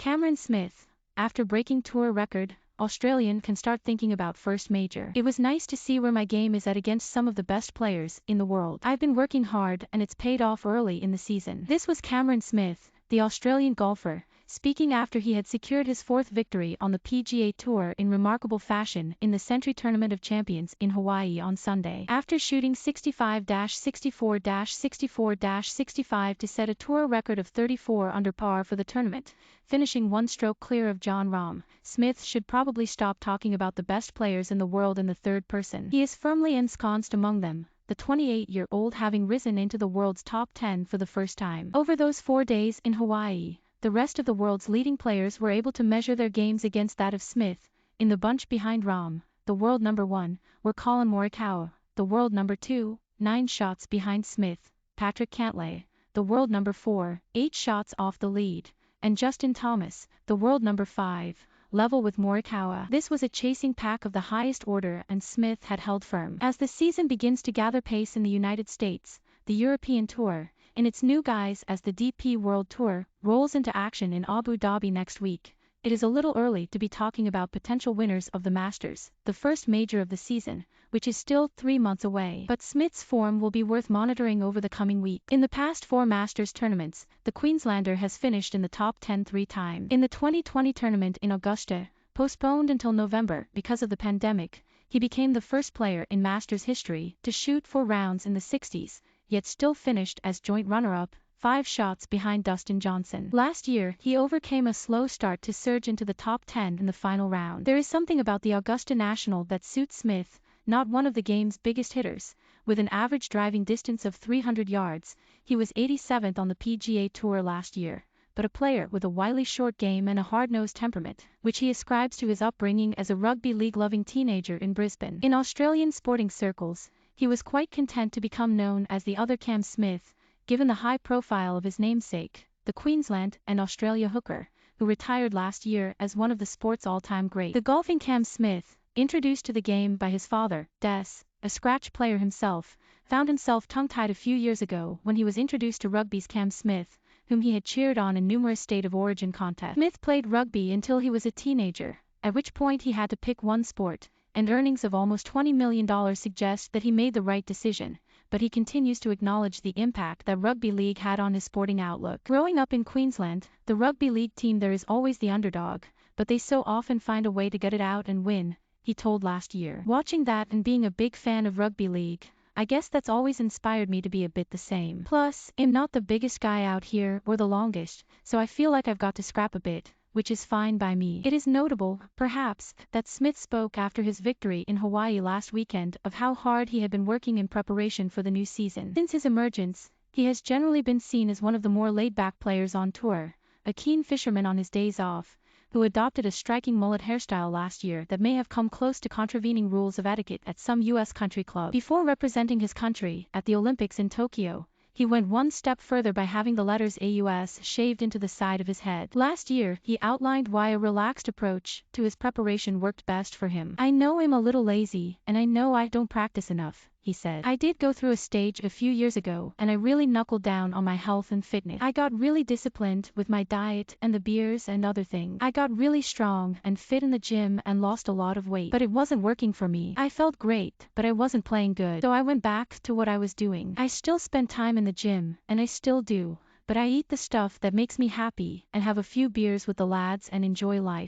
Cameron Smith, after breaking tour record, Australian can start thinking about first major. It was nice to see where my game is at against some of the best players in the world. I've been working hard and it's paid off early in the season. This was Cameron Smith, the Australian golfer, speaking after he had secured his fourth victory on the PGA Tour in remarkable fashion in the Century Tournament of Champions in Hawaii on Sunday. After shooting 65-64-64-65 to set a tour record of 34 under par for the tournament, finishing one stroke clear of Jon Rahm, Smith should probably stop talking about the best players in the world in the third person. He is firmly ensconced among them, the 28-year-old having risen into the world's top 10 for the first time. Over those 4 days in Hawaii, the rest of the world's leading players were able to measure their games against that of Smith. In the bunch behind Rahm, the world number 1, were Collin Morikawa, the world number 2, 9 shots behind Smith, Patrick Cantlay, the world number 4, 8 shots off the lead, and Justin Thomas, the world number 5, level with Morikawa. This was a chasing pack of the highest order and Smith had held firm. As the season begins to gather pace in the United States, the European Tour, in its new guise as the DP World Tour, rolls into action in Abu Dhabi next week. It is a little early to be talking about potential winners of the Masters, the first major of the season, which is still 3 months away. But Smith's form will be worth monitoring over the coming week. In the past 4 Masters tournaments, the Queenslander has finished in the top 10 3 times. In the 2020 tournament in Augusta, postponed until November because of the pandemic, he became the first player in Masters history to shoot 4 rounds in the 60s, yet still finished as joint runner-up, 5 shots behind Dustin Johnson. Last year, he overcame a slow start to surge into the top 10 in the final round. There is something about the Augusta National that suits Smith, not one of the game's biggest hitters. With an average driving distance of 300 yards, he was 87th on the PGA Tour last year, but a player with a wily short game and a hard-nosed temperament, which he ascribes to his upbringing as a rugby league-loving teenager in Brisbane. In Australian sporting circles, he was quite content to become known as the other Cam Smith, given the high profile of his namesake, the Queensland and Australia hooker, who retired last year as one of the sport's all-time greats. The golfing Cam Smith, introduced to the game by his father, Des, a scratch player himself, found himself tongue-tied a few years ago when he was introduced to rugby's Cam Smith, whom he had cheered on in numerous state of origin contests. Smith played rugby until he was a teenager, at which point he had to pick one sport, and earnings of almost $20 million suggest that he made the right decision, but he continues to acknowledge the impact that rugby league had on his sporting outlook. Growing up in Queensland, the rugby league team there is always the underdog, but they so often find a way to get it out and win, he told last year. Watching that and being a big fan of rugby league, I guess that's always inspired me to be a bit the same. Plus, I'm not the biggest guy out here or the longest, so I feel like I've got to scrap a bit, which is fine by me. It is notable, perhaps, that Smith spoke after his victory in Hawaii last weekend of how hard he had been working in preparation for the new season. Since his emergence, he has generally been seen as one of the more laid-back players on tour, a keen fisherman on his days off, who adopted a striking mullet hairstyle last year that may have come close to contravening rules of etiquette at some U.S. country club. Before representing his country at the Olympics in Tokyo, he went one step further by having the letters AUS shaved into the side of his head. Last year, he outlined why a relaxed approach to his preparation worked best for him. "I know I'm a little lazy, and I know I don't practice enough," he said. "I did go through a stage a few years ago and I really knuckled down on my health and fitness. I got really disciplined with my diet and the beers and other things. I got really strong and fit in the gym and lost a lot of weight. But it wasn't working for me. I felt great, but I wasn't playing good. So I went back to what I was doing. I still spend time in the gym, and I still do, but I eat the stuff that makes me happy and have a few beers with the lads and enjoy life."